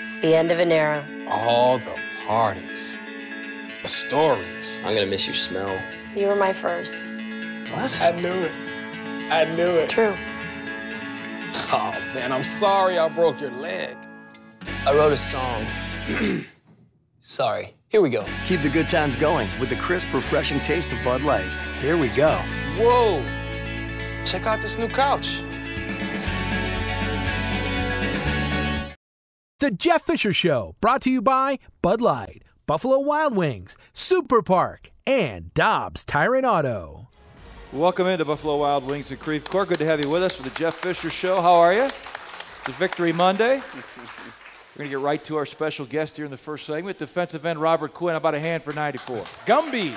It's the end of an era. All the parties, the stories. I'm gonna miss your smell. You were my first. What? I knew it. I knew it. It's true. Oh, man, I'm sorry I broke your leg. I wrote a song. Sorry. Here we go. Keep the good times going with the crisp, refreshing taste of Bud Light. Here we go. Whoa. Check out this new couch. The Jeff Fisher Show, brought to you by Bud Light, Buffalo Wild Wings, Super Park, and Dobbs Tire and Auto. Welcome into Buffalo Wild Wings and Creve Coeur. Good to have you with us for the Jeff Fisher Show. How are you? It's a Victory Monday. We're going to get right to our special guest here in the first segment, defensive end Robert Quinn. How about a hand for 94? Gumby.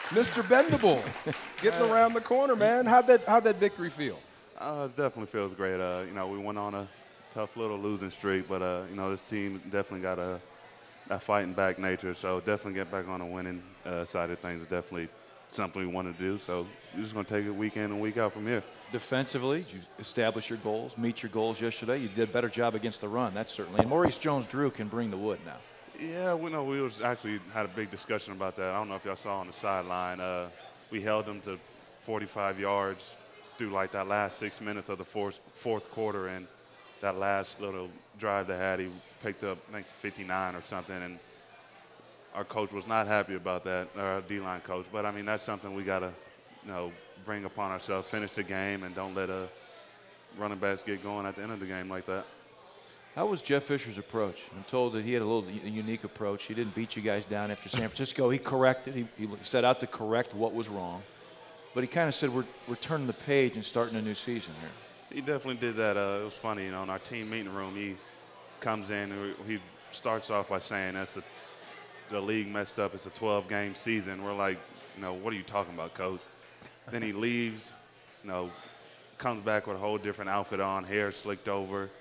Mr. Bendable. Getting around the corner, man. How'd that victory feel? It definitely feels great. We went on a tough little losing streak, but, this team definitely got a fighting back nature. So definitely get back on the winning side of things is definitely something we want to do. So we're just going to take it week in and week out from here. Defensively, you establish your goals, meet your goals yesterday. You did a better job against the run, that's certainly. And Maurice Jones-Drew can bring the wood now. Yeah, we actually had a big discussion about that. I don't know if y'all saw on the sideline. We held them to 45 yards through like that last 6 minutes of the fourth quarter, and that last little drive they had, he picked up, I think, 59 or something, and our coach was not happy about that, our D-line coach. But, I mean, that's something we got to, bring upon ourselves, finish the game, and don't let running backs get going at the end of the game like that. How was Jeff Fisher's approach? I'm told that he had a unique approach. He didn't beat you guys down after San Francisco. He corrected. He set out to correct what was wrong. But he kind of said, we're turning the page and starting a new season here. He definitely did that. It was funny, in our team meeting room, he comes in and he starts off by saying the league messed up. It's a 12-game season. We're like, what are you talking about, coach? Then he leaves, comes back with a whole different outfit on, hair slicked over.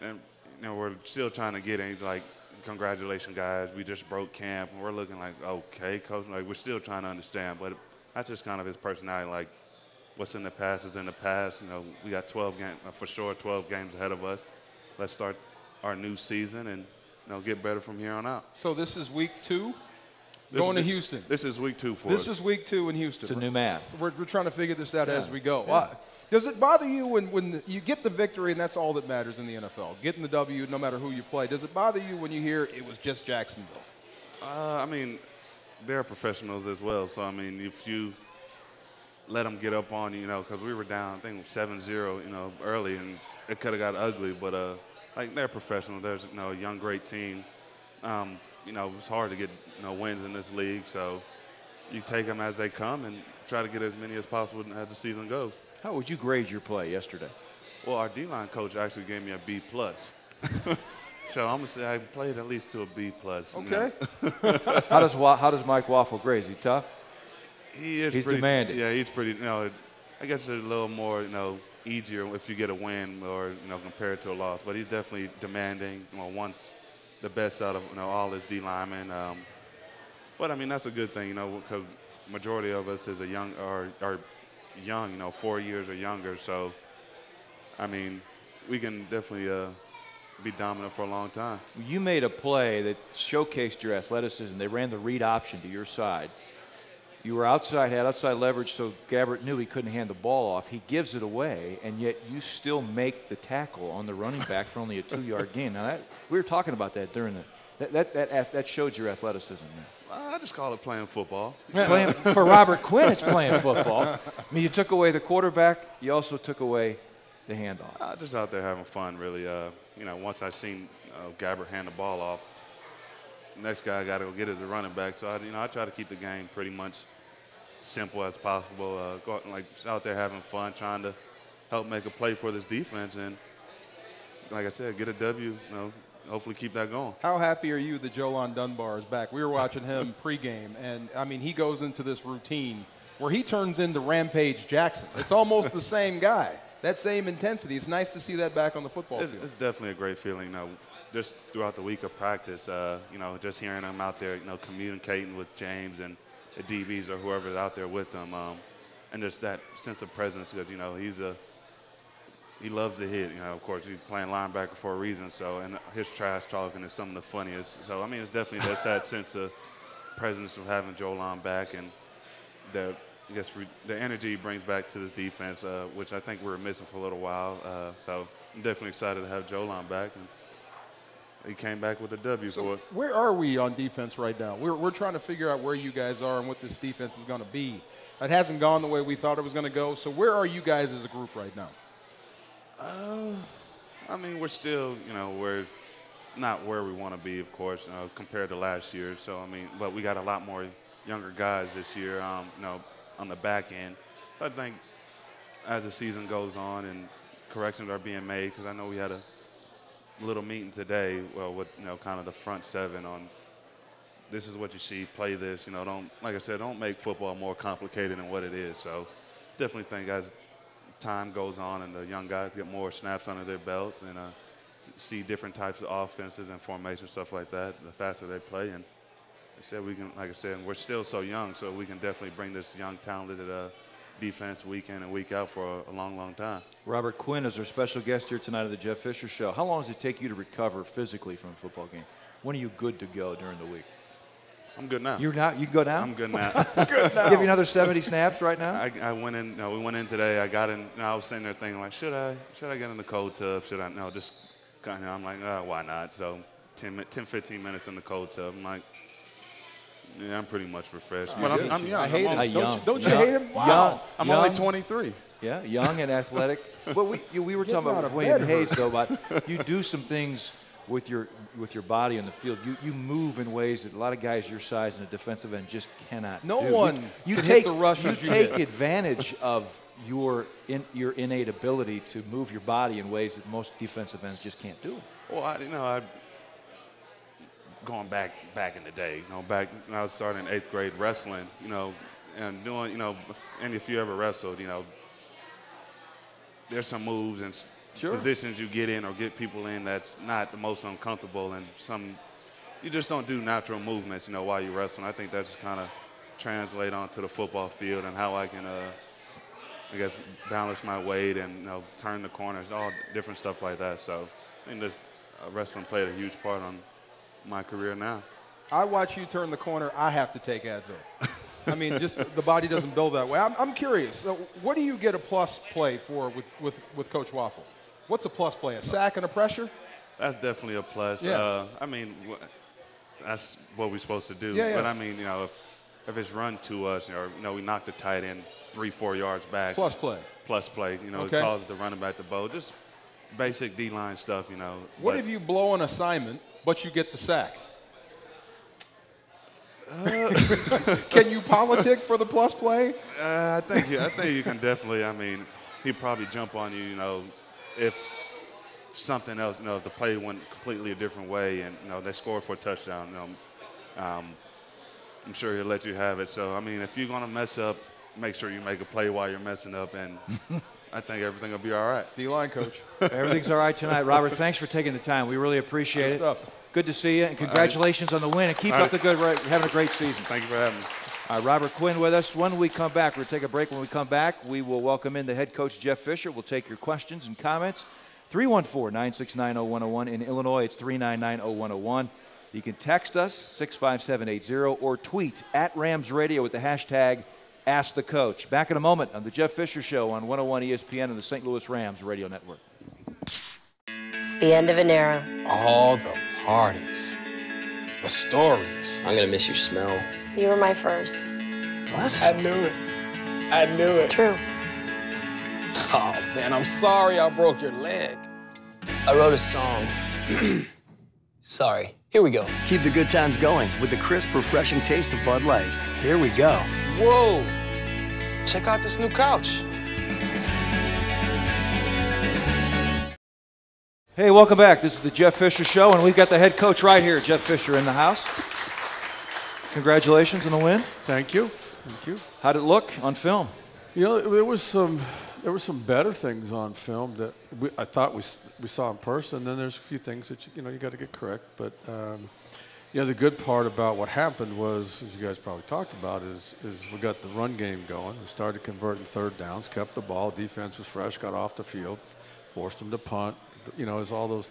And, we're still trying to get in. He's like, congratulations, guys. We just broke camp. And we're looking like, okay, coach. Like, we're still trying to understand. But that's just kind of his personality. Like, what's in the past is in the past. We got 12 games, for sure, 12 games ahead of us. Let's start our new season and, get better from here on out. So this is week 2? Going to Houston. This is week 2 for us. This is week 2 in Houston. It's a new math. We're trying to figure this out as we go. Yeah. Does it bother you when you get the victory, and that's all that matters in the NFL, getting the W no matter who you play? Does it bother you when you hear it was just Jacksonville? They're professionals as well. So, if you let them get up on you, because we were down, I think, 7-0, early, and it could have got ugly. But, they're professionals. There's, a young, great team. It's hard to get, wins in this league. So you take them as they come and try to get as many as possible as the season goes. How would you grade your play yesterday? Well, our D-line coach actually gave me a B+. So I'm going to say I played at least to a B+. Okay. How does Mike Waffle grade? Is he tough? He's pretty demanding. Yeah, he's pretty, I guess it's a little more, easier if you get a win or, compared to a loss. But he's definitely demanding, wants the best out of, all his D-linemen. But, that's a good thing, because majority of us is young, 4 years or younger. So, we can definitely be dominant for a long time. You made a play that showcased your athleticism. They ran the read option to your side. You were outside, had outside leverage, so Gabbert knew he couldn't hand the ball off. He gives it away, and yet you still make the tackle on the running back for only a 2-yard gain. Now, we were talking about that during that showed your athleticism there. I just call it playing football. For Robert Quinn, it's playing football. You took away the quarterback. You also took away the handoff. Just out there having fun, really. Once I seen Gabbert hand the ball off, next guy got to go get it the running back. So, I try to keep the game pretty much simple as possible. Go out there having fun, trying to help make a play for this defense. And, like I said, get a W, hopefully keep that going. How happy are you that Jolon Dunbar is back? We were watching him pregame, and, he goes into this routine where he turns into Rampage Jackson. It's almost the same guy, that same intensity. It's nice to see that back on the football field. It's definitely a great feeling, just throughout the week of practice, just hearing him out there, communicating with James and the DBs or whoever's out there with them, and just that sense of presence because, he loves to hit. You know, of course, he's playing linebacker for a reason. So, and his trash talking is some of the funniest. So, I mean, it's definitely there's that sense of presence of having Jolan back, and the energy he brings back to this defense, which I think we were missing for a little while. So, I'm definitely excited to have Jolan back. And he came back with a W for it. Where are we on defense right now? We're trying to figure out where you guys are and what this defense is going to be. It hasn't gone the way we thought it was going to go. So where are you guys as a group right now? I mean, we're still, we're not where we want to be, of course, compared to last year. So, I mean, but we got a lot more younger guys this year, on the back end. I think as the season goes on and corrections are being made, because I know we had a little meeting today, with kind of the front seven on this is what you see, play this. Don't, like I said, don't make football more complicated than what it is. So definitely think as time goes on and the young guys get more snaps under their belt and see different types of offenses and formation, stuff like that, the faster they play. And I said we can, like I said, we're still so young, so we can definitely bring this young, talented defense week in and week out for a long, long time. Robert Quinn is our special guest here tonight at the Jeff Fisher Show. How long does it take you to recover physically from a football game? When are you good to go during the week? I'm good now. You're not? You can go now? I'm good now. Good now. Give you another 70 snaps right now? I went in. We went in today. I got in. I was sitting there thinking, like, should I get in the cold tub? Should I? No, just kind of. I'm like, why not? So 10-15 minutes in the cold tub. I'm like, yeah, I'm pretty much refreshed. But I'm young. I hate it. Don't you hate him? Wow. I'm only 23. Yeah, young and athletic. Well, we were talking about William Hayes, though, about you do some things with your body on the field. You move in ways that a lot of guys your size and a defensive end just cannot do. No one you can take hit the rush as you take did. advantage of your innate ability to move your body in ways that most defensive ends just can't do. Well, I going back in the day, back when I was starting in 8th grade wrestling, and doing, and if you ever wrestled, there's some moves and positions you get in or get people in that's not the most uncomfortable, and you just don't do natural movements, while you're wrestling. I think that just kind of translate onto the football field and how I can, I guess, balance my weight and, turn the corners, all different stuff like that. So I think wrestling played a huge part on my career now. I watch you turn the corner. I have to take Advil. I mean, just the body doesn't build that way. I'm curious. So what do you get a plus play for with Coach Waffle? What's a plus play? A sack and a pressure? That's definitely a plus. Yeah. I mean, that's what we're supposed to do. Yeah. But I mean, if it's run to us, or we knock the tight end 3-4 yards back. Plus play. Plus play. Okay. It causes the running back to bow. Just basic D-line stuff. What if you blow an assignment, but you get the sack? Can you politic for the plus play? I think you can definitely. I mean, he'd probably jump on you, if something else, if the play went completely a different way and, they scored for a touchdown, I'm sure he'll let you have it. So, I mean, if you're going to mess up, make sure you make a play while you're messing up, and I think everything will be all right. D-line coach. Everything's all right tonight. Robert, thanks for taking the time. We really appreciate it. Stuff. Good to see you, and congratulations on the win, and keep up the good work. Having a great season. Thank you for having me. All right, Robert Quinn with us. When we come back, we'll take a break. When we come back, we will welcome in the head coach, Jeff Fisher. We'll take your questions and comments. 314-969-0101. In Illinois, it's 399-0101. You can text us, 65780, or tweet at Rams Radio with the hashtag #AskTheCoach. Back in a moment on the Jeff Fisher Show on 101 ESPN and the St. Louis Rams Radio Network. It's the end of an era. All the parties, the stories. I'm gonna miss your smell. You were my first. What? I knew it. I knew It's it. true. Oh, man, I'm sorry I broke your leg. I wrote a song. Sorry. Here we go. Keep the good times going with the crisp, refreshing taste of Bud Light. Here we go. Whoa. Check out this new couch. Hey, welcome back. This is the Jeff Fisher Show, and we've got the head coach right here, Jeff Fisher, in the house. Congratulations on the win. Thank you. Thank you. How'd it look on film? There were some better things on film that I thought we saw in person. Then there's a few things that you got to get correct. But the good part about what happened was, as you guys probably talked about, is we got the run game going. We started converting third downs, kept the ball. Defense was fresh, got off the field. forced them to punt. You know, it's all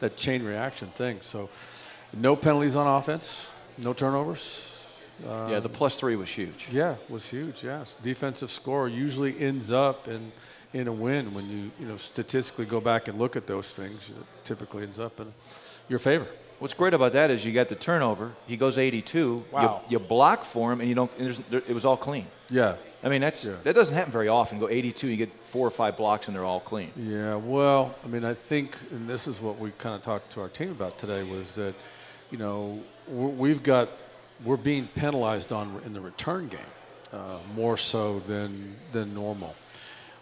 that chain reaction thing. So no penalties on offense, no turnovers. Yeah, the +3 was huge. Yeah, was huge. Yes, defensive score usually ends up in a win when you statistically go back and look at those things. It typically ends up in your favor. What's great about that is you got the turnover. He goes 82. Wow. You block for him, and you don't. It was all clean. Yeah. I mean, that doesn't happen very often. Go 82, you get 4 or 5 blocks, and they're all clean. Yeah. Well, I mean, I think, and this is what we kind of talked to our team about today, was that, you know, we're being penalized in the return game more so than normal.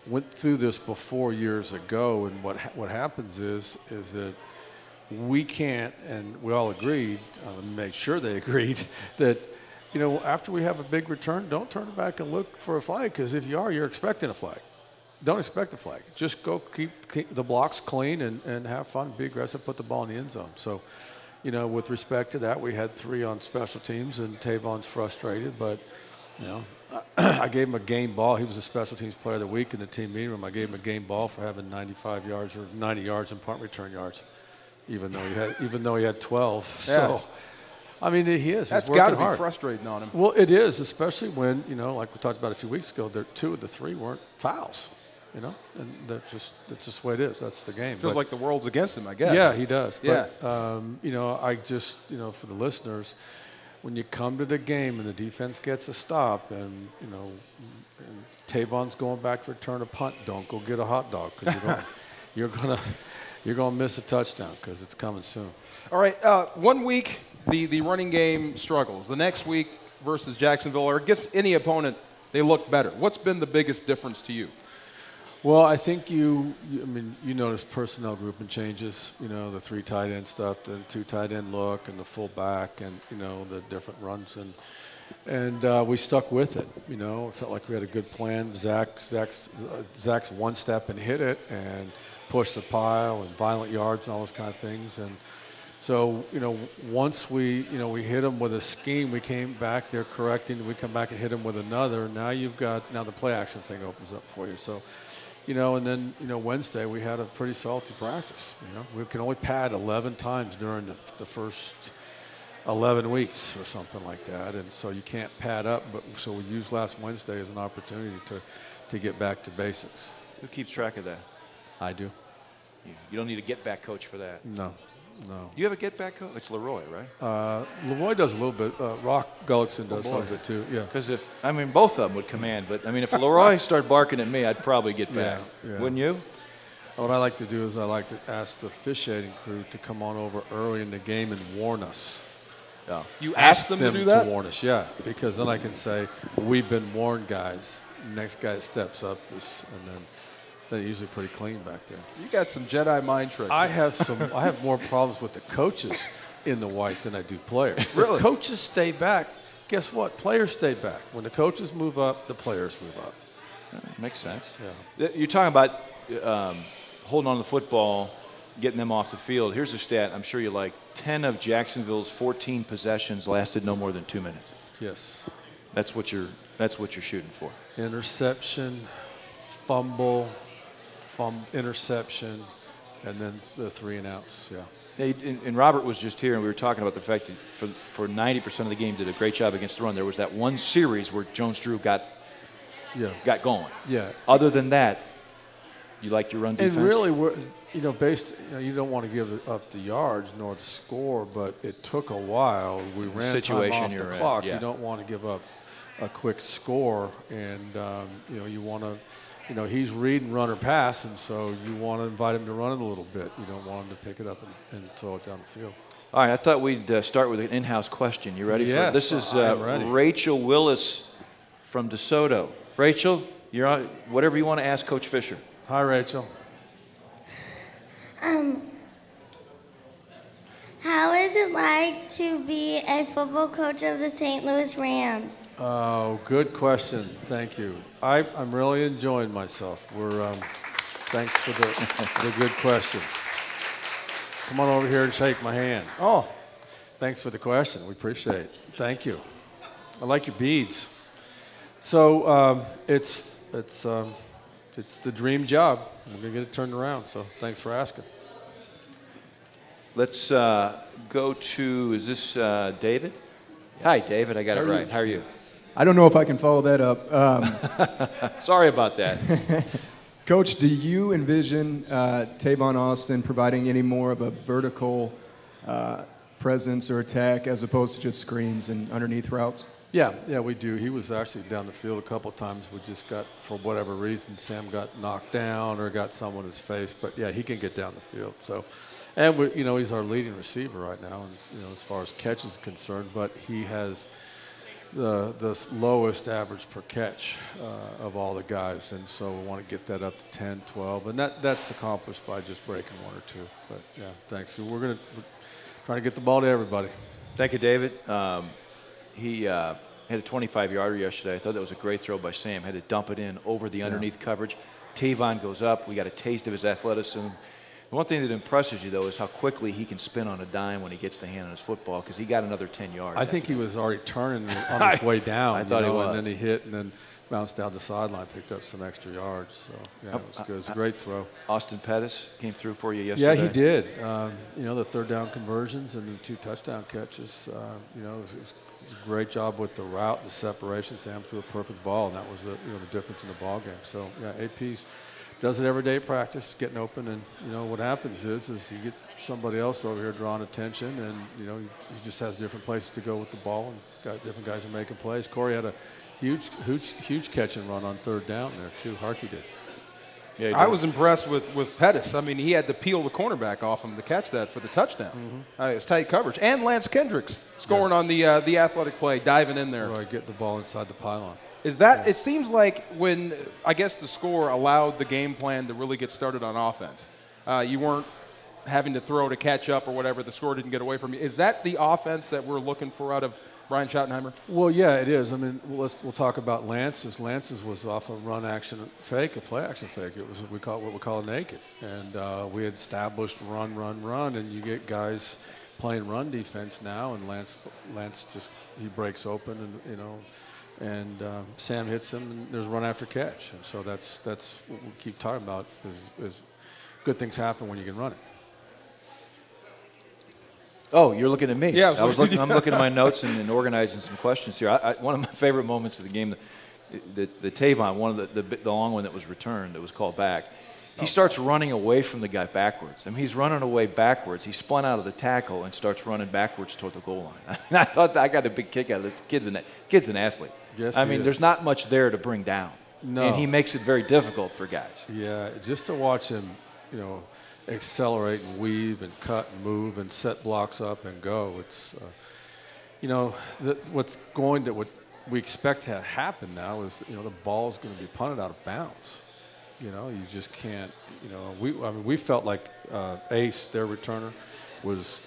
Went through this before years ago, and what happens is that we can't, and we all agreed, made sure they agreed, that, you know, after we have a big return, don't turn it back and look for a flag, because if you are, you're expecting a flag. Don't expect a flag. Just go keep the blocks clean and have fun, be aggressive, put the ball in the end zone. So, you know, with respect to that, we had 3 on special teams, and Tavon's frustrated, but, you know, I gave him a game ball. He was the special teams player of the week in the team meeting room. I gave him a game ball for having 95 yards or 90 yards in punt return yards, even though he had 12. Yeah. So, I mean, he is. That's got to be frustrating on him. Well, it is, especially when, you know, like we talked about a few weeks ago, 2 of the 3 weren't fouls. You know, and that's just the way it is. That's the game. Feels like the world's against him, I guess. Yeah, he does. Yeah. But, you know, I just, you know, for the listeners, when you come to the game and the defense gets a stop and, you know, and Tavon's going back to return a punt, don't go get a hot dog, because you're gonna miss a touchdown, because it's coming soon. All right, 1 week the running game struggles. The next week versus Jacksonville, or against any opponent, they look better. What's been the biggest difference to you? Well, I think you notice personnel grouping changes, you know, the 3 tight end stuff, the 2 tight end look, and the full back, and, you know, the different runs. And we stuck with it, you know. It felt like we had a good plan. Zach's one step and hit it and pushed the pile and violent yards and all those kind of things. And so, you know, once we hit them with a scheme, we came back, they're correcting, we come back and hit them with another. Now the play action thing opens up for you. So, you know, and then, you know, Wednesday we had a pretty salty practice. You know, we can only pad 11 times during the first 11 weeks or something like that, and so you can't pad up. But so we used last Wednesday as an opportunity to get back to basics. Who keeps track of that? I do. You don't need a get-back coach for that. No. You have a get-back coach? It's Leroy, right? Leroy does a little bit. Rock Gullickson does a little bit too. Yeah. Because both of them would command, but I mean, if Leroy started barking at me, I'd probably get back. Yeah. Wouldn't you? What I like to do is I like to ask the officiating crew to come on over early in the game and warn us. Yeah. You ask them to do that? To warn us, yeah, because then I can say, we've been warned, guys. Next guy that steps up is, and then they're usually pretty clean back there. You got some Jedi mind tricks. I have more problems with the coaches in the white than I do players. Really? If coaches stay back, guess what? Players stay back. When the coaches move up, the players move up. Makes sense. Yeah. You're talking about holding on to the football, getting them off the field. Here's a stat I'm sure you like. 10 of Jacksonville's 14 possessions lasted no more than 2 minutes. Yes. That's what you're shooting for. Interception, fumble, interception, and then the 3 and outs. Yeah. And Robert was just here, and we were talking about the fact that for 90% of the game did a great job against the run. There was that one series where Jones-Drew got going. Yeah. Other than that, you liked your run defense? And really, you don't want to give up the yards nor the score, but it took a while. We ran time off the clock. Yeah. You don't want to give up a quick score, and you want to. You know, he's reading run or pass, and so you want to invite him to run it a little bit. You don't want him to pick it up and throw it down the field. All right, I thought we'd start with an in-house question. You ready for it? This is ready. Rachel Willis from DeSoto. Rachel, you're on. Whatever you want to ask Coach Fisher. Hi, Rachel. How is it like to be a football coach of the St. Louis Rams? Oh, good question. Thank you. I'm really enjoying myself. Thanks for the good question. Come on over here and shake my hand. Oh, thanks for the question. We appreciate it. Thank you. I like your beads. So it's it's the dream job. We're going to get it turned around, so thanks for asking. Let's go to, is this David? Hi, David. I got it right. How are you? I don't know if I can follow that up. Sorry about that. Coach, do you envision Tavon Austin providing any more of a vertical presence or attack as opposed to just screens and underneath routes? Yeah, we do. He was actually down the field a couple of times. We just got, for whatever reason, Sam got knocked down or got someone in his face. But yeah, he can get down the field. So, and he's our leading receiver right now, and as far as catches is concerned. But he has the lowest average per catch of all the guys, and so we want to get that up to 10, 12, and that's accomplished by just breaking one or two. But yeah, thanks. We're trying to get the ball to everybody. Thank you, David. He had a 25-yarder yesterday. I thought that was a great throw by Sam. Had to dump it in over the underneath coverage. Tavon goes up. We got a taste of his athleticism. The one thing that impresses you, though, is how quickly he can spin on a dime when he gets the hand on his football, because he got another 10 yards. I think he was already turning on his way down. I thought he was. And then he hit and then bounced down the sideline, picked up some extra yards. So, yeah, it was good. It was a great throw. Austin Pettis came through for you yesterday. Yeah, he did. The third down conversions and the 2 touchdown catches, it was a great job with the route, the separation. Sam threw a perfect ball, and that was the difference in the ball game. So, yeah, AP's does it every day at practice, getting open, and what happens is you get somebody else over here drawing attention, and he just has different places to go with the ball, and got different guys who are making plays. Corey had a huge catch and run on third down there too. Harkey did. Yeah, I was impressed with Pettis. I mean, he had to peel the cornerback off him to catch that for the touchdown. It's tight coverage, and Lance Kendricks scoring on the athletic play, diving in there. Right, getting the ball inside the pylon. Is that, it seems like when, I guess the score allowed the game plan to really get started on offense. You weren't having to throw to catch up or whatever. The score didn't get away from you. Is that the offense that we're looking for out of Brian Schottenheimer? Well, yeah, it is. I mean, we'll talk about Lance's. Lance's was off a run action fake, a play action fake. It was what we call a naked. And we had established run, and you get guys playing run defense now, and Lance just, he breaks open, and Sam hits him, and there's run after catch. And so that's what we keep talking about is good things happen when you can run it. Oh, you're looking at me. Yeah, I'm looking at my notes and organizing some questions here. One of my favorite moments of the game, the Tavon, one of the long one that was returned, that was called back. He starts running away from the guy backwards. I mean, he's running away backwards. He spun out of the tackle and starts running backwards toward the goal line. I mean, I thought I got a big kick out of this. The kid's an athlete. Yes, I mean, there's not much there to bring down. No. And he makes it very difficult for guys. Yeah, just to watch him, accelerate and weave and cut and move and set blocks up and go. It's, what we expect to happen now is, the ball's going to be punted out of bounds. You just can't, we felt like Ace, their returner,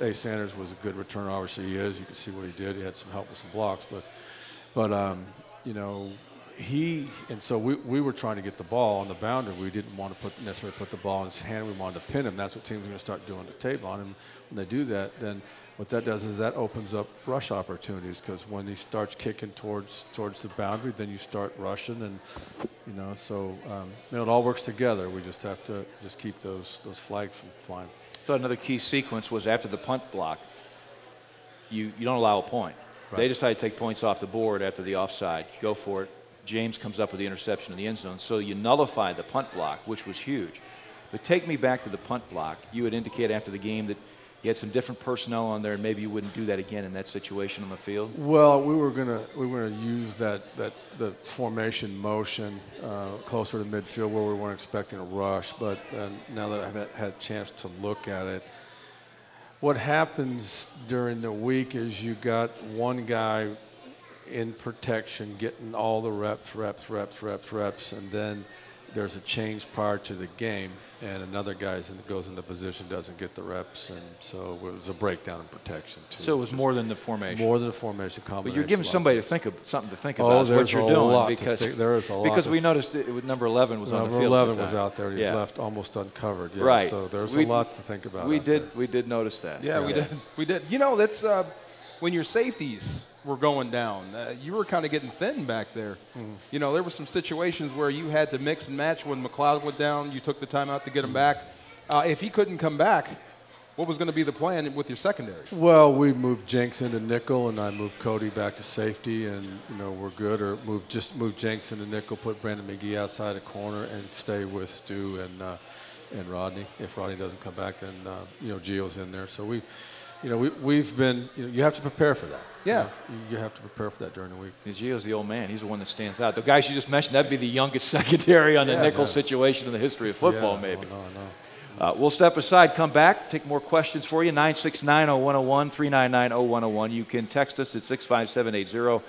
Ace Sanders was a good returner. Obviously he is. You can see what he did. He had some help with some blocks. But so we were trying to get the ball on the boundary. We didn't want to necessarily put the ball in his hand. We wanted to pin him. That's what teams are going to start doing to Tavon. And when they do that, then what that does is that opens up rush opportunities, because when he starts kicking towards the boundary, then you start rushing, and it all works together. We just have to just keep those flags from flying. I thought another key sequence was after the punt block, you don't allow a point. Right. They decide to take points off the board after the offside. Go for it. James comes up with the interception in the end zone. So you nullify the punt block, which was huge. But take me back to the punt block. You had indicated after the game that you had some different personnel on there, and maybe you wouldn't do that again in that situation on the field. Well, we were gonna use the formation motion closer to midfield where we weren't expecting a rush. But now that I've had a chance to look at it, what happens during the week is you got one guy in protection getting all the reps, and then there's a change prior to the game, and another guy goes into position, doesn't get the reps, and so it was a breakdown in protection too. So it was more than the formation. More than the formation combination. But you're giving somebody something to think about. What you're doing, because there is a lot. Because we noticed number 11 was on the field. Number 11 was out there. He's left almost uncovered. Yeah, right. So there's a lot to think about. We did notice that. Yeah, we did. That's when your safeties were going down. You were kind of getting thin back there. You know, there were some situations where you had to mix and match. When McLeod went down, you took the time out to get him back. If he couldn't come back, what was going to be the plan with your secondary? Well, we moved Jenks into nickel, and I moved Cody back to safety, and, you know, we're good. Or move Jenks into nickel, put Brandon McGee outside a corner, and stay with Stu and Rodney. If Rodney doesn't come back, then, you know, Gio's in there. So we've been, you know, you have to prepare for that. Yeah. You have to prepare for that during the week. And Gio's the old man. He's the one that stands out. The guys you just mentioned, that'd be the youngest secondary on the nickel situation in the history of football, maybe. No. We'll step aside, come back, take more questions for you. 969-0101, 399-0101. You can text us at 65780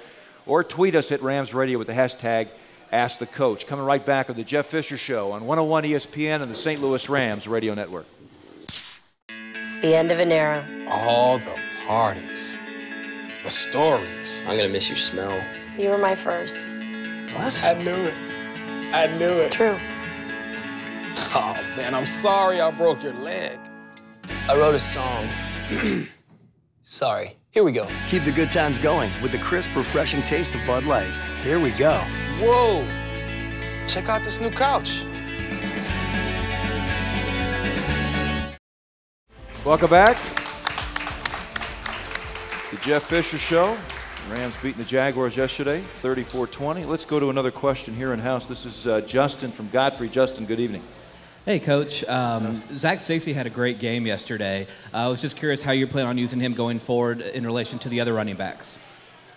or tweet us at Rams Radio with the hashtag #AskTheCoach. Coming right back with the Jeff Fisher Show on 101 ESPN and the St. Louis Rams Radio Network. It's the end of an era. All the parties, the stories. I'm going to miss your smell. You were my first. What? I knew it. I knew It's it. true. Oh, man, I'm sorry I broke your leg. I wrote a song. Sorry. Here we go. Keep the good times going with the crisp, refreshing taste of Bud Light. Here we go. Whoa. Check out this new couch. Welcome back. The Jeff Fisher Show. Rams beating the Jaguars yesterday, 34-20. Let's go to another question here in-house. This is Justin from Godfrey. Justin, good evening. Hey, Coach. Zach Stacy had a great game yesterday. I was just curious how you plan on using him going forward in relation to the other running backs.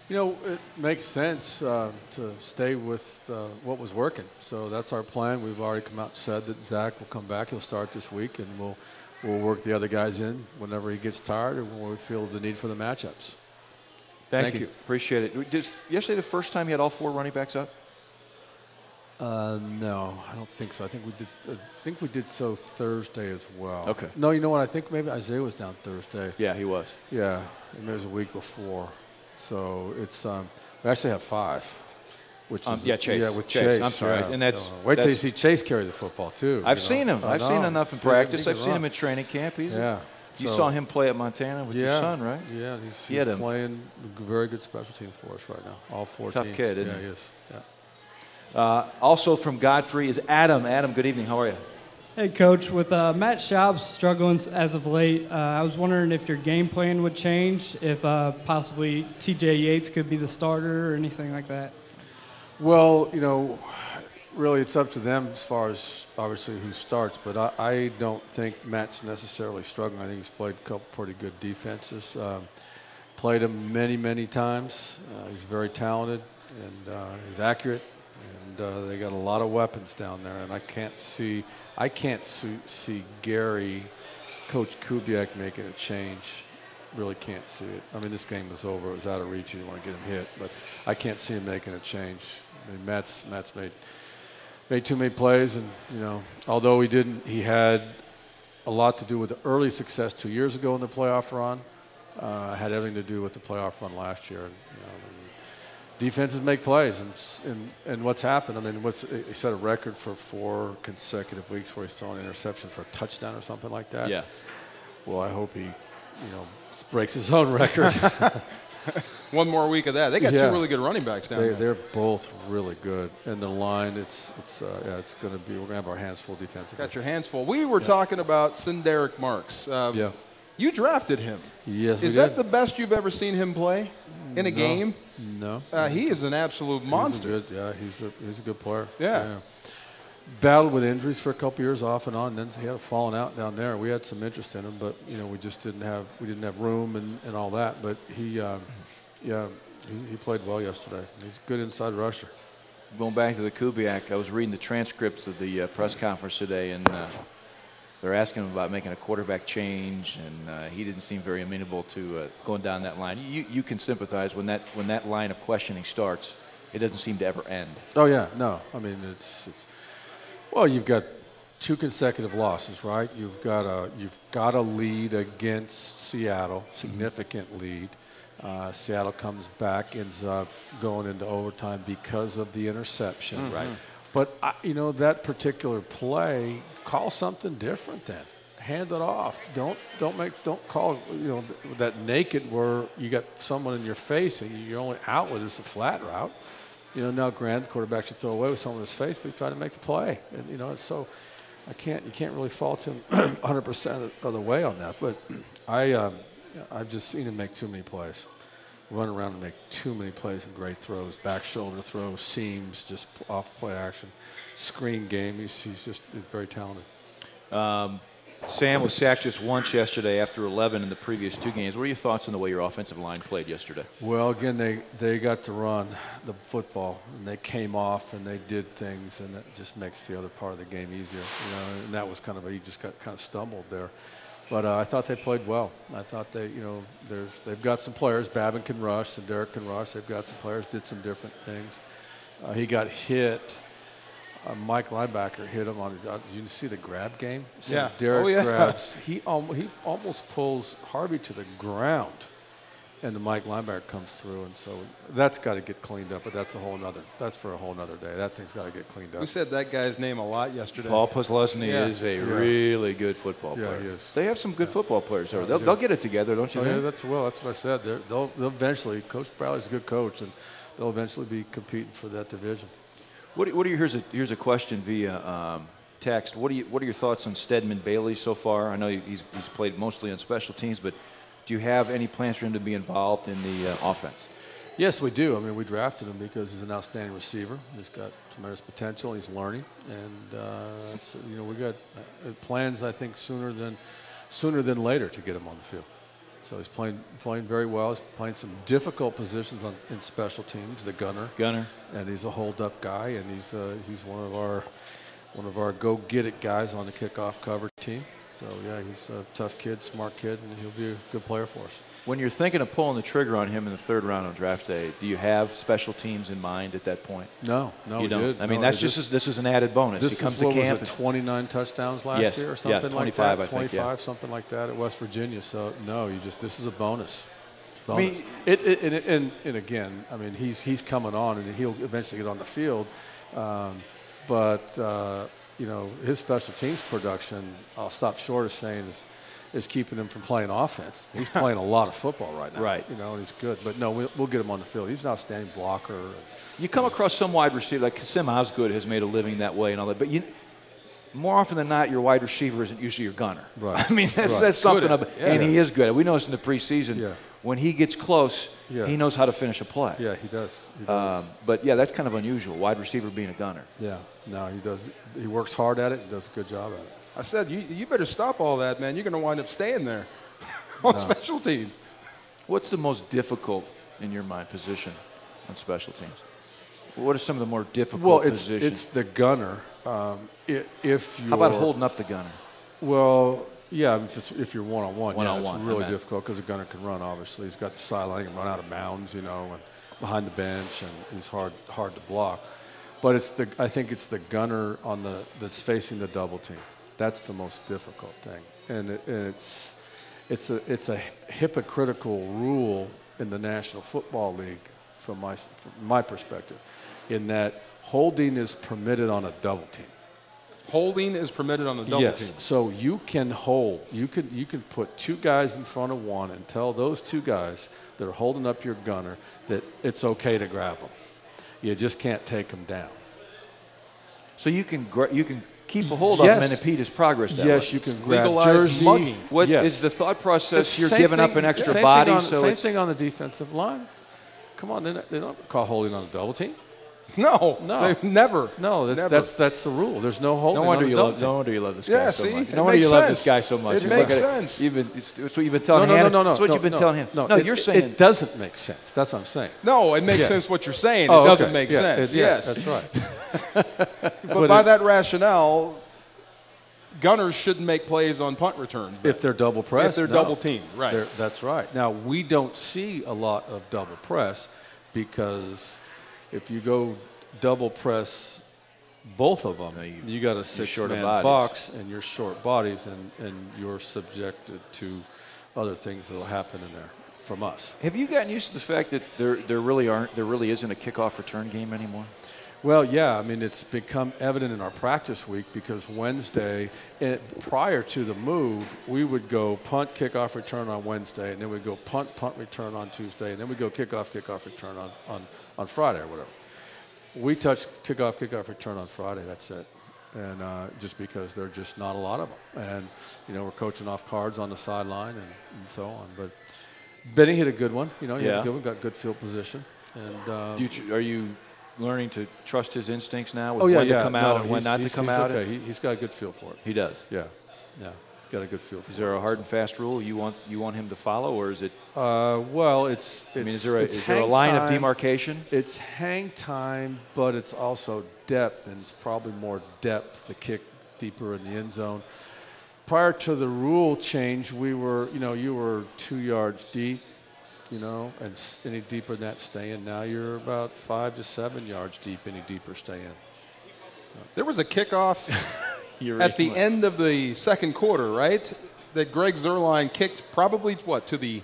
You know, it makes sense to stay with what was working. So that's our plan. We've already come out and said that Zach will come back. He'll start this week, and we'll work the other guys in whenever he gets tired or when we feel the need for the matchups. Thank you. Appreciate it. Just yesterday the first time you had all four running backs up? No, I don't think so. I think we did so Thursday as well. Okay. No, you know what? I think maybe Isaiah was down Thursday. Yeah, he was. Yeah, and it was a week before. So it's we actually have five. Which is Chase. Yeah, with Chase. I'm sorry. Yeah. And that's wait till you see Chase carry the football too. I've seen him. I've seen enough in practice. I've seen him in in training camp. You So, saw him play at Montana with your son, right? Yeah, he's playing very good special teams for us right now. All four Tough teams. kid, isn't he? he? Yeah, he is. Yeah. Also from Godfrey is Adam. Adam, good evening. How are you? Hey, Coach. With Matt Schaub's struggling as of late, I was wondering if your game plan would change, if possibly T.J. Yates could be the starter or anything like that. Well, you know, really it's up to them as far as obviously who starts, but I don't think Matt's necessarily struggling. I think he's played a couple pretty good defenses. Played him many, many times. He's very talented and he's accurate, and they got a lot of weapons down there. And I can't see Gary, Coach Kubiak making a change. Really can't see it. I mean, this game was over. It was out of reach. You didn't want to get him hit, but I can't see him making a change. I mean, Matt's made too many plays, and you know, although he had a lot to do with the early success 2 years ago in the playoff run. Had everything to do with the playoff run last year. And, you know, defenses make plays, and what's happened? I mean, he set a record for 4 consecutive weeks where he's thrown an interception for a touchdown or something like that. Yeah. Well, I hope he, breaks his own record. One more week of that. They got 2 really good running backs down there. They're both really good. And the line, it's going to be, we're going to have our hands full defensively. Got your hands full. We were talking about Sinderick Marks. You drafted him. Yes, Is that the best you've ever seen him play in a game? No. He is an absolute monster. He's a good player. Yeah. Battled with injuries for a couple years off and on. Then he had a falling out down there. We had some interest in him, but we just didn't have room and all that. But he played well yesterday. He's a good inside rusher. Going back to the Kubiak, I was reading the transcripts of the press conference today, and they're asking him about making a quarterback change, and he didn't seem very amenable to going down that line. You can sympathize when that line of questioning starts. It doesn't seem to ever end. Oh yeah, no. I mean, it's well, you've got 2 consecutive losses, right? You've got a lead against Seattle, significant lead. Seattle comes back, ends up going into overtime because of the interception. Mm-hmm. Right. But that particular play, call something different then. hand it off. Don't call that naked where you got someone in your face and you're only out with is the flat route. Now Grant, the quarterback, should throw away with someone in his face, but he tried to make the play. And so you can't really fault him 100% of the way on that. But I've just seen him make too many plays. Run around and make too many plays and great throws, back shoulder throws, seams, just off play action, screen game. He's very talented. Sam was sacked just once yesterday after 11 in the previous 2 games. What are your thoughts on the way your offensive line played yesterday? Well, again, they got to run the football, and they came off and they did things, and that just makes the other part of the game easier. And that was he just got kind of stumbled there. But I thought they played well. I thought they've got some players. Babin can rush, and Derek can rush. They've got some players, did some different things. He got hit. Mike linebacker hit him on. Did you see the grab game? So yeah. Derek grabs. He almost pulls Harvey to the ground, and the Mike linebacker comes through, and so that's got to get cleaned up. But that's for a whole nother day. That thing's got to get cleaned up. We said that guy's name a lot yesterday. Paul Posluszny is a really good football player. Yeah, he is. They have some good football players there. They'll get it together, don't you think? Yeah, that's what I said. They'll eventually. Coach Bradley's a good coach, and they'll eventually be competing for that division. Here's a question via text. What are your thoughts on Stedman Bailey so far? I know he's played mostly on special teams, but do you have any plans for him to be involved in the offense? Yes, we do. I mean, we drafted him because he's an outstanding receiver. He's got tremendous potential. He's learning, and so, we got plans. I think sooner than later to get him on the field. So he's playing very well. He's playing some difficult positions in special teams. The gunner, and he's a hold-up guy, and he's one of our go-get-it guys on the kickoff cover team. So yeah, he's a tough kid, smart kid, and he'll be a good player for us. When you're thinking of pulling the trigger on him in the 3rd round on draft day, do you have special teams in mind at that point? No, you don't. I mean, that's this is an added bonus. This he comes is, to camp. Was it 29 touchdowns last year or something 25, like that? I think, 25, something like that at West Virginia. So no, this is a bonus. I mean, and again, I mean, he's coming on, and he'll eventually get on the field, but his special teams production, I'll stop short of saying is keeping him from playing offense. He's playing a lot of football right now. Right. And he's good. But no, we'll get him on the field. He's an outstanding blocker. You come across some wide receiver, like Sim Osgood has made a living that way and all that, but more often than not, your wide receiver isn't usually your gunner. Right. I mean, that's something and he is good. We noticed in the preseason, when he gets close, he knows how to finish a play. Yeah, he does. But yeah, that's kind of unusual, wide receiver being a gunner. Yeah, no, he does. He works hard at it and does a good job at it. I said, you better stop all that, man. You're going to wind up staying there on special teams. What's the most difficult, in your mind, position on special teams? What are some of the more difficult positions? Well, it's the gunner. If you How about holding up the gunner? Well, yeah, if you're one-on-one, one-on-one, it's really difficult because the gunner can run, obviously. He's got the sideline, he can run out of bounds, and behind the bench, and he's hard to block. But I think it's the gunner that's facing the double team. That's the most difficult thing, and it's a hypocritical rule in the National Football League from my perspective, in that holding is permitted on a double team. Holding is permitted on a double team. Yes, so you can hold. You can put 2 guys in front of one and tell those 2 guys that are holding up your gunner that it's okay to grab them. You just can't take them down. So you can keep a hold of him and impede his progress that way. Yes, you can grab legalized mugging. What is the thought process? You're giving up an extra body, same thing on the defensive line. Come on, they don't call holding on a double team. No, never. No, that's the rule. There's no holding. No wonder you love this guy so much. No wonder you love this guy so much. It makes sense. It's what you've been telling him. No. It's what you've been telling him. No, you're saying it doesn't make sense. That's what I'm saying. No, it makes sense what you're saying. It doesn't make sense. Yes, that's right. But by that rationale, gunners shouldn't make plays on punt returns. If they're double pressed. If they're double teamed, right. That's right. Now, we don't see a lot of double press because if you go double press both of them, you got a 6-man box and you're short bodies and you're subjected to other things that will happen in there from us. Have you gotten used to the fact that there really isn't a kickoff return game anymore? Well, yeah. I mean, it's become evident in our practice week because Wednesday, prior to the move, we would go punt, kickoff, return on Wednesday, and then we'd go punt, return on Tuesday, and then we'd go kickoff, return on Friday or whatever. We touch kickoff, return on Friday. That's it. And just because there are just not a lot of them. And, we're coaching off cards on the sideline and so on. But Benny hit a good one. He hit a good one, got good field position. And are you learning to trust his instincts now with when to come out and when not to come out? Okay. He's got a good feel for it. He does? Yeah. He's got a good feel for it. Is there a hard and fast rule you want him to follow, or is it? Well, it's is there a line of demarcation? It's hang time, but it's also depth, and it's probably more depth to kick deeper in the end zone. Prior to the rule change, we were, you were 2 yards deep, and any deeper than that, stay in. Now you're about 5 to 7 yards deep, any deeper, stay in. There was a kickoff at the end of the second quarter, right? That Greg Zuerlein kicked probably to the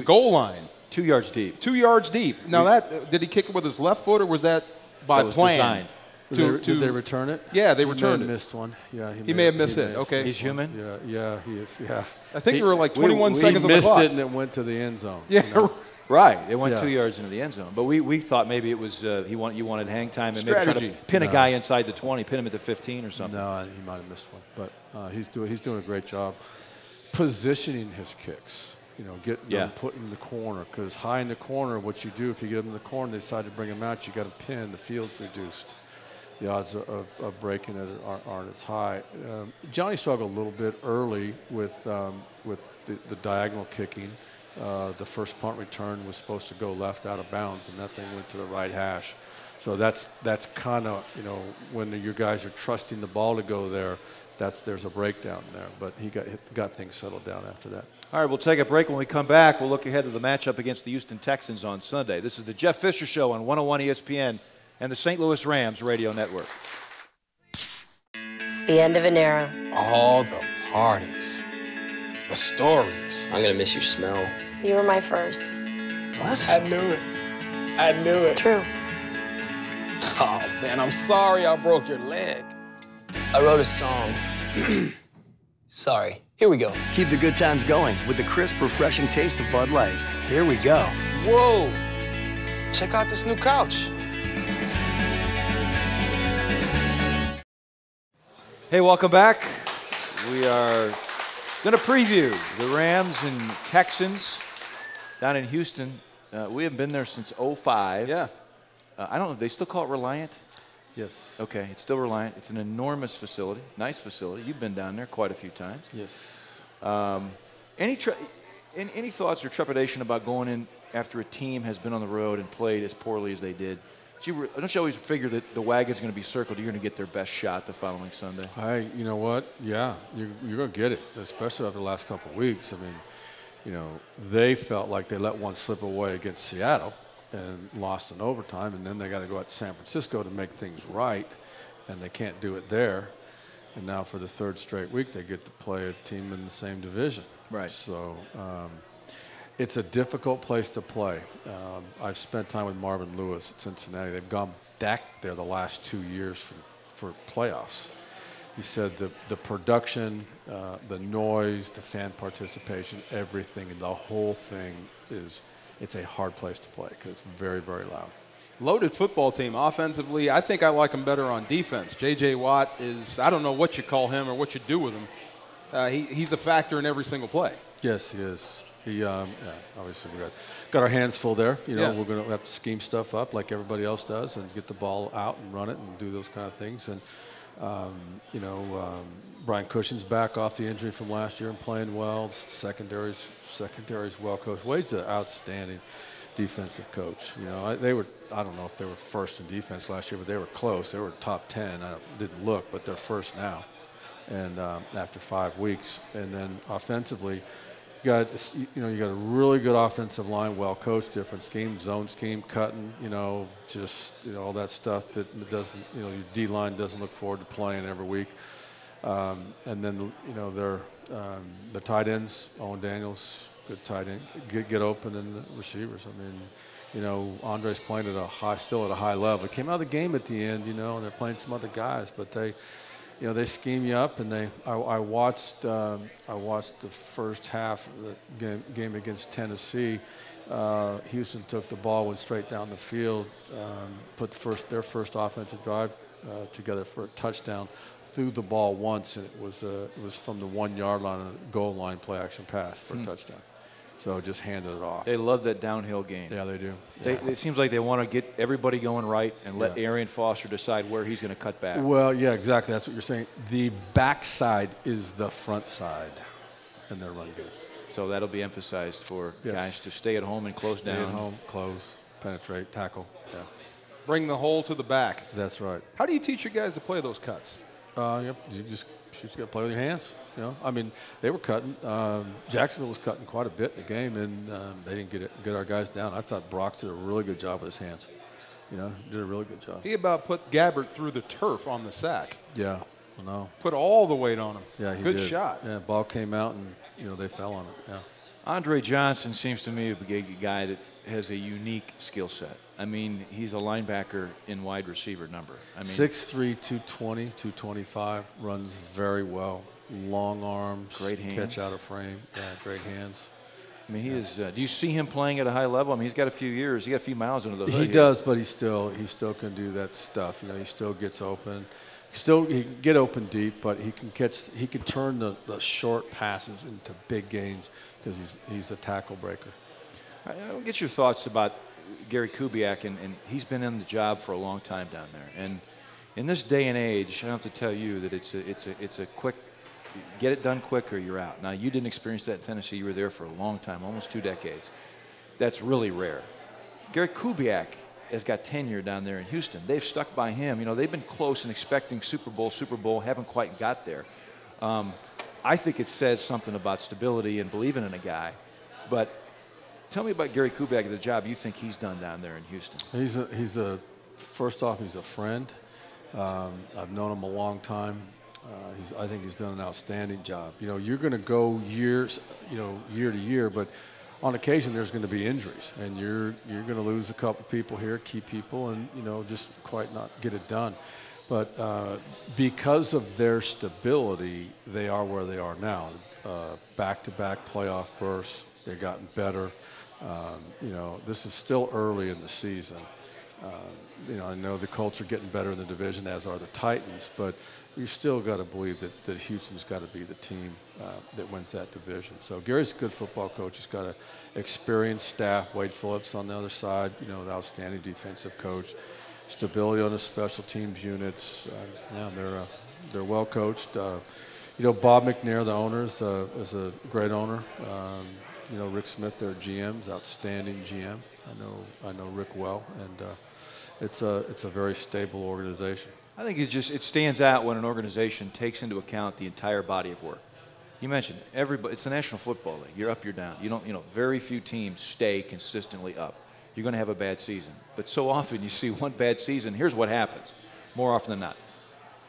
goal line. 2 yards deep. 2 yards deep. Now did he kick it with his left foot or was that by plan? Designed. Did they return it? Yeah, they returned it. He missed one. Yeah, he may have missed it. Okay. He's human? Yeah, he is. Yeah. I think there were like 21 seconds on the clock. He missed it and it went to the end zone. Yeah. Right. It went 2 yards into the end zone. But we thought maybe it was you wanted hang time and maybe try to pin a guy inside the 20, pin him at the 15 or something. No, he might have missed one. But he's doing a great job positioning his kicks. Getting them put in the corner. Because high in the corner, what you do if you get them in the corner, they decide to bring them out, you got to pin. The field's reduced. The odds of breaking it aren't as high. Johnny struggled a little bit early with the diagonal kicking. The first punt return was supposed to go left out of bounds, and that thing went to the right hash. So that's kind of, when your guys are trusting the ball to go there, there's a breakdown there. But he got things settled down after that. All right, we'll take a break. When we come back, we'll look ahead to the matchup against the Houston Texans on Sunday. This is the Jeff Fisher Show on 101 ESPN and the St. Louis Rams Radio Network. It's the end of an era. All the parties, the stories. I'm going to miss your smell. You were my first. What? I knew it. It's true. Oh, man, I'm sorry I broke your leg. I wrote a song. Sorry. Here we go. Keep the good times going with the crisp, refreshing taste of Bud Light. Here we go. Whoa. Check out this new couch. Hey, welcome back. We are going to preview the Rams and Texans down in Houston. We haven't been there since 2005. Yeah. I don't know. They still call it Reliant? Yes. Okay, it's still Reliant. It's an enormous facility, nice facility. You've been down there quite a few times. Yes. Any thoughts or trepidation about going in after a team has been on the road and played as poorly as they did? Don't you always figure that the wagon's going to be circled? You're going to get their best shot the following Sunday. You know what? Yeah, you're going to get it, especially after the last couple of weeks. I mean, they felt like they let one slip away against Seattle and lost in overtime, and then they got to go out to San Francisco to make things right, and they can't do it there. And now for the third straight week, they get to play a team in the same division. Right. So it's a difficult place to play. I've spent time with Marvin Lewis at Cincinnati. They've gone back there the last 2 years for playoffs. He said the production, the noise, the fan participation, everything, and the whole thing it's a hard place to play because it's very, very loud. Loaded football team. Offensively, I think I like them better on defense. J.J. Watt is, I don't know what you call him or what you do with him. He's a factor in every single play. Yes, he is. Obviously we got our hands full there. We're going to have to scheme stuff up like everybody else does and get the ball out and run it and do those kind of things. And, Brian Cushing's back off the injury from last year and playing well. Secondary's well coached. Wade's an outstanding defensive coach. I don't know if they were first in defense last year, but they were close. They were top 10. I didn't look, but they're first now. And after 5 weeks, and then offensively, you got a really good offensive line, well coached, different scheme, zone scheme, cutting, all that stuff that doesn't, your D line doesn't look forward to playing every week. And then the tight ends, Owen Daniels, good tight end, get open, and the receivers. I mean, You know, Andre's playing still at a high level. He came out of the game at the end, and they're playing some other guys, but they scheme you up, and I watched the first half of the game against Tennessee. Houston took the ball, went straight down the field, put their first offensive drive together for a touchdown, threw the ball once, and it was from the 1 yard line, a goal line play action pass for a touchdown. So just handed it off. They love that downhill game. Yeah, they do. It seems like they want to get everybody going right and let Arian Foster decide where he's going to cut back. Well, yeah, exactly. That's what you're saying. The backside is the front side, and they're run good. So that'll be emphasized for guys to stay at home and close down. Stay at home, close, penetrate, tackle. Yeah. Bring the hole to the back. That's right. How do you teach your guys to play those cuts? You just got to play with your hands. I mean, they were cutting. Jacksonville was cutting quite a bit in the game, and they didn't get our guys down. I thought Brock did a really good job with his hands. Did a really good job. He about put Gabbert through the turf on the sack. Yeah, I know. Put all the weight on him. Yeah, he good did. shot. Yeah, ball came out, and they fell on it. Yeah. Andre Johnson seems to me to be a guy that has a unique skill set. I mean, he's a linebacker in wide receiver number. I mean, 6'3", 220, 225, runs very well. Long arms, great hands, catch out of frame. Yeah, great hands. I mean, he is. Do you see him playing at a high level? I mean, he's got a few years. He got a few miles under the hood. He does, but he still can do that stuff. He still gets open. He can get open deep, but he can turn the short passes into big gains because he's a tackle breaker. I'll get your thoughts about Gary Kubiak, and he's been in the job for a long time down there. And in this day and age, I don't have to tell you that it's a quick, get it done quick or you're out. Now, you didn't experience that in Tennessee. You were there for a long time, almost 2 decades. That's really rare. Gary Kubiak has got tenure down there in Houston. They've stuck by him. They've been close and expecting Super Bowl, haven't quite got there. I think it says something about stability and believing in a guy. But tell me about Gary Kubiak, the job you think he's done down there in Houston. First off, he's a friend. I've known him a long time. I think he's done an outstanding job. You're going to go year to year, but on occasion there's going to be injuries, and you're going to lose a couple people here, key people, and just quite not get it done. But because of their stability, they are where they are now. Back-to-back playoff berths, they've gotten better. This is still early in the season. I know the Colts are getting better in the division, as are the Titans, but you've still got to believe that Houston's got to be the team that wins that division. So Gary's a good football coach. He's got an experienced staff. Wade Phillips on the other side, an outstanding defensive coach. Stability on the special teams units. They're well coached. Bob McNair, the owner, is a great owner. Rick Smith, their GM's outstanding GM. I know Rick well, and it's a very stable organization. I think it stands out when an organization takes into account the entire body of work. You mentioned everybody. It's the National Football League. You're up, you're down. Very few teams stay consistently up. You're going to have a bad season, but so often you see one bad season. Here's what happens, more often than not: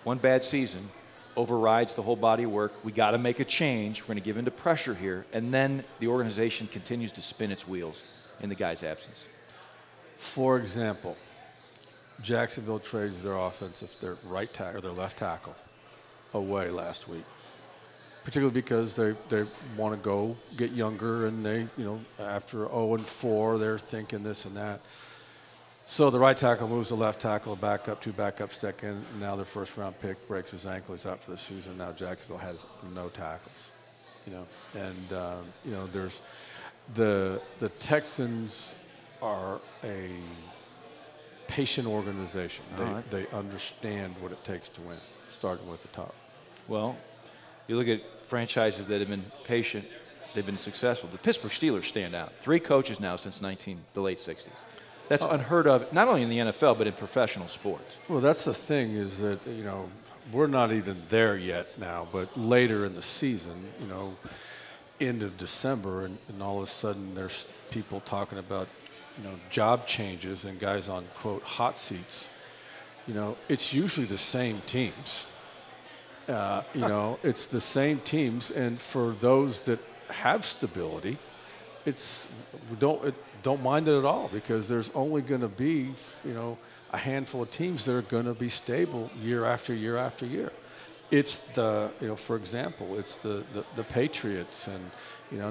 one bad season overrides the whole body of work. We got to make a change. We're going to give into pressure here, and then the organization continues to spin its wheels in the guy's absence. For example, Jacksonville trades their their right tackle or their left tackle away last week, particularly because they want to go get younger, and they after 0-4 they're thinking this and that. So the right tackle moves the left tackle, two backup step in, and now their first round pick breaks his ankle. He's out for the season. Now Jacksonville has no tackles, there's the Texans are a patient organization. They understand what it takes to win, starting with the top. Well, you look at franchises that have been patient, they've been successful. The Pittsburgh Steelers stand out. 3 coaches now since the late 60s. That's unheard of, not only in the NFL, but in professional sports. Well, that's the thing is that, we're not even there yet now, but later in the season, end of December, and all of a sudden there's people talking about, job changes and guys on, quote, hot seats. It's usually the same teams. It's the same teams, and for those that have stability don't mind it at all, because there's only going to be, a handful of teams that are going to be stable year after year after year. It's for example, it's the Patriots, and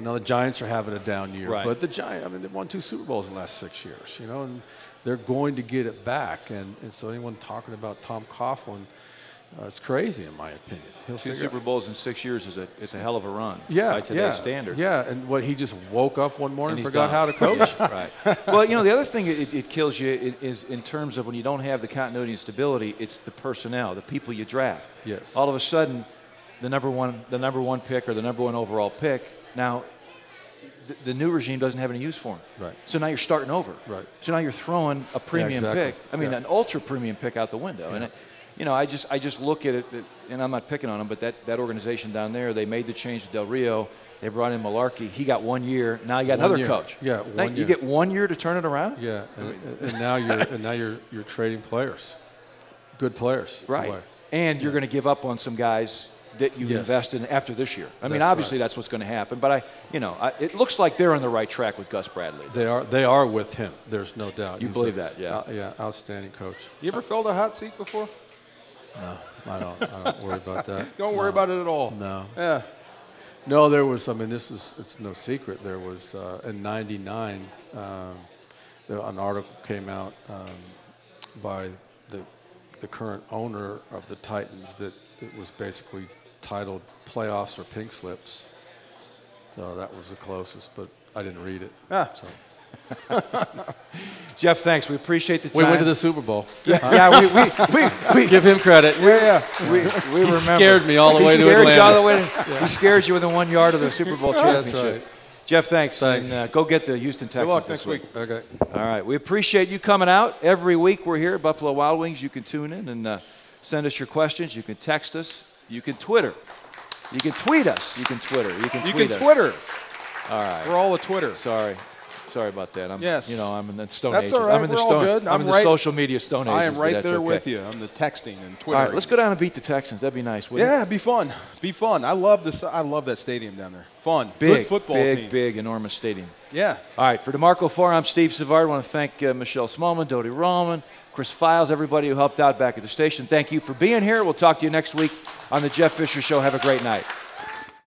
now the Giants are having a down year, right. But the Giants, they've won 2 Super Bowls in the last 6 years, and they're going to get it back. And so anyone talking about Tom Coughlin, it's crazy in my opinion. He'll 2 Super Bowls in 6 years is a hell of a run by today's standard. Yeah, and he just woke up one morning and forgot how to coach. Right. Well, the other thing it kills you is in terms of when you don't have the continuity and stability, it's the personnel, the people you draft. Yes. All of a sudden, the number one pick or the number 1 overall pick, now the new regime doesn't have any use for him. Right. So now you're starting over. Right. So now you're throwing a premium pick. An ultra premium pick out the window. Yeah. And I just look at it, and I'm not picking on them, but that organization down there, they made the change to Del Rio. They brought in Malarkey. He got 1 year. Now you got another coach. Yeah, now you get 1 year to turn it around. Yeah, and now you're trading players, good players, right? And you're going to give up on some guys that you invested in after this year. Obviously that's what's going to happen. But it looks like they're on the right track with Gus Bradley. They are with him. There's no doubt. You believe that? Yeah. Yeah, outstanding coach. You ever filled a hot seat before? No, I don't worry about that. Don't worry about it at all. No. Yeah. No, there was. It's no secret. There was in '99, an article came out by the current owner of the Titans that it was basically titled "Playoffs or Pink Slips." So that was the closest, but I didn't read it. So. Jeff, thanks. We appreciate the time. We went to the Super Bowl. We give him credit. We remember. He scared me all the way to Atlanta. He scared you within 1 yard of the Super Bowl championship. That's right. Jeff, thanks. And go get the Houston Texans Good luck this next week. Okay. All right. We appreciate you coming out. Every week we're here at Buffalo Wild Wings. You can tune in and send us your questions. You can text us. You can Twitter. You can tweet us. You can Twitter. You can tweet us. Twitter. All right. We're all a Twitter. Sorry about that. I'm in the Stone Age. That's all right. I'm in We're all good. I'm in the social media Stone Age. I am right there with you. I'm the texting and Twitter. All right, let's go down and beat the Texans. That'd be nice, wouldn't it'd be fun. Be fun. I love this. I love that stadium down there. Fun. Good football team. Big, enormous stadium. Yeah. All right, for DeMarco Farr, I'm Steve Savard. I want to thank Michelle Smallman, Dodie Rallman, Chris Files, everybody who helped out back at the station. Thank you for being here. We'll talk to you next week on the Jeff Fisher Show. Have a great night.